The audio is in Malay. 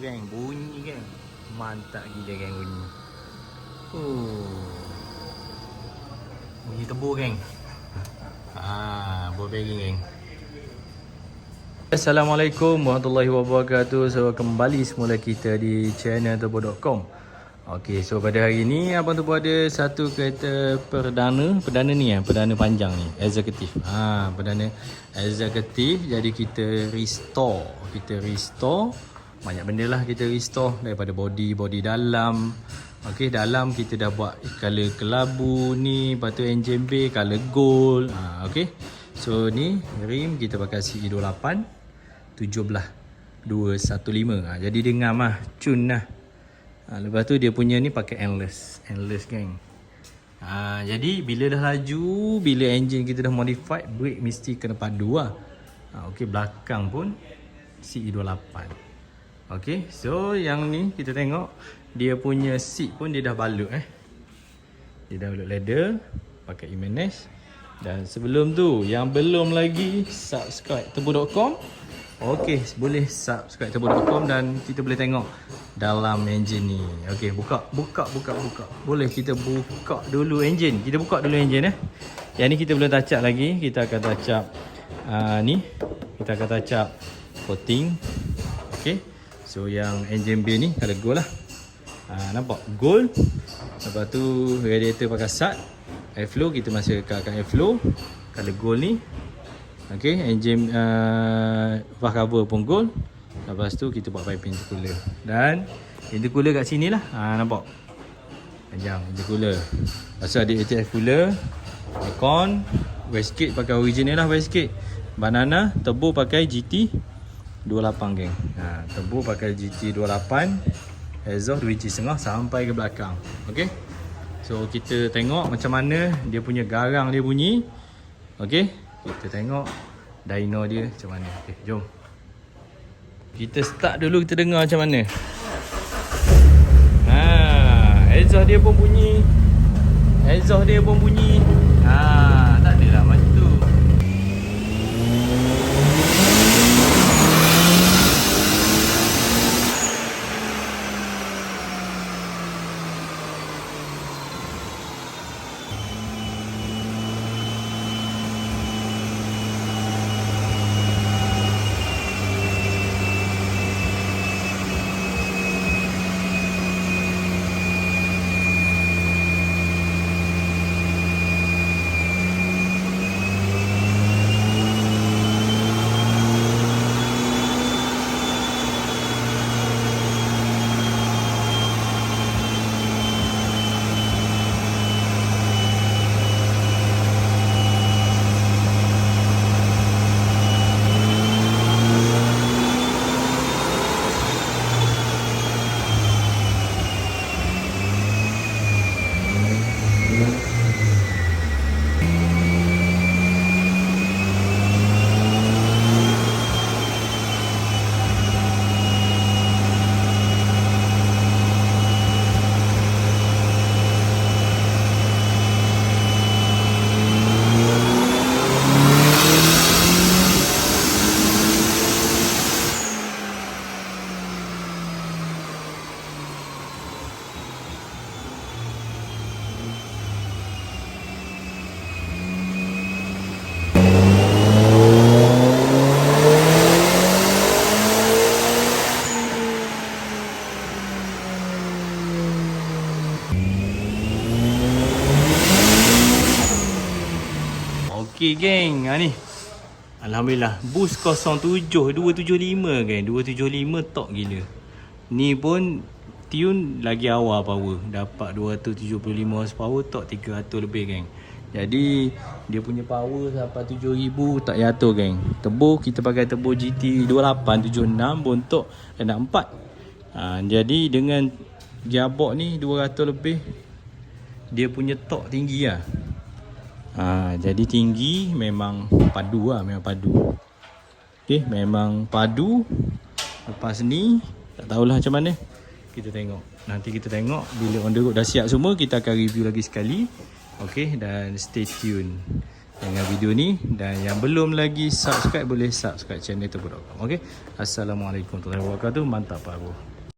geng, bunyi geng. Mantap gila geng bunyi. Bunyi tebu geng. Bobegi geng. Assalamualaikum warahmatullahi wabarakatuh. So kembali semula kita di channel turbo.com. Okey, so pada hari ni abang Turbo ada satu kereta perdana ni perdana panjang ni, eksekutif. Perdana eksekutif. Jadi kita restore banyak benda lah, kita restore daripada body dalam. Okey, dalam kita dah buat color kelabu ni, lepas tu engine bay color gold. Okey. So ni rim kita pakai CE28 17215. Jadi dia ngam lah, cun lah. Lepas tu dia punya ni pakai endless geng. Jadi bila dah laju, bila engine kita dah modified, brake mesti kena padu lah. Okey, belakang pun CE28. Okey, so yang ni kita tengok dia punya seat pun dia dah balut Dia dah balut leather, pakai Ibanez. Dan sebelum tu yang belum lagi subscribe turbo.com, okey, boleh subscribe turbo.com dan kita boleh tengok dalam engine ni. Okey, buka. Boleh kita buka dulu engine. Kita buka dulu engine Yang ni kita belum touch up lagi. Kita akan touch up ni. Kita akan touch up coating. Okey. So yang engine bay ni color gold lah. Nampak gold. Lepas tu radiator pakai SAT. Airflow kita masih akan airflow color gold ni. Okey, engine valve cover pun gold. Lepas tu kita buat piping intercooler. Dan intercooler kat sini lah. Nampak? Panjang intercooler. Lepas tu ada ATF cooler, aircon, wastegate pakai original lah wastegate. Banana, turbo pakai GT28 geng. Turbo pakai GT28. Exhaust 2 inci setengah sampai ke belakang. Okey. So kita tengok macam mana dia punya garang dia bunyi. Okey. Kita tengok dyno dia macam mana. Okey, jom. Kita start dulu, kita dengar macam mana. Exhaust dia pun bunyi. Tak adalah macam tu. Okey geng, ni alhamdulillah boost 07 275 geng, 275 tok gila. Ni pun tune lagi awal power, dapat 275 horsepower, tok 300 lebih geng. Jadi dia punya power sampai 7000 tak jatuh geng. Turbo kita pakai turbo GT2876 bontok nak 4. Jadi dengan gearbox ni 200 lebih, dia punya tok tinggi lah. Jadi tinggi, memang padu lah, memang padu. Okey, memang padu. Lepas ni tak tahulah macam mana. Kita tengok. Nanti kita tengok bila on the road dah siap semua, kita akan review lagi sekali. Okey, dan stay tune dengan video ni. Dan yang belum lagi subscribe, boleh subscribe channel turbo.com. Okey. Assalamualaikum warahmatullahi wabarakatuh. Mantap Pak Bro.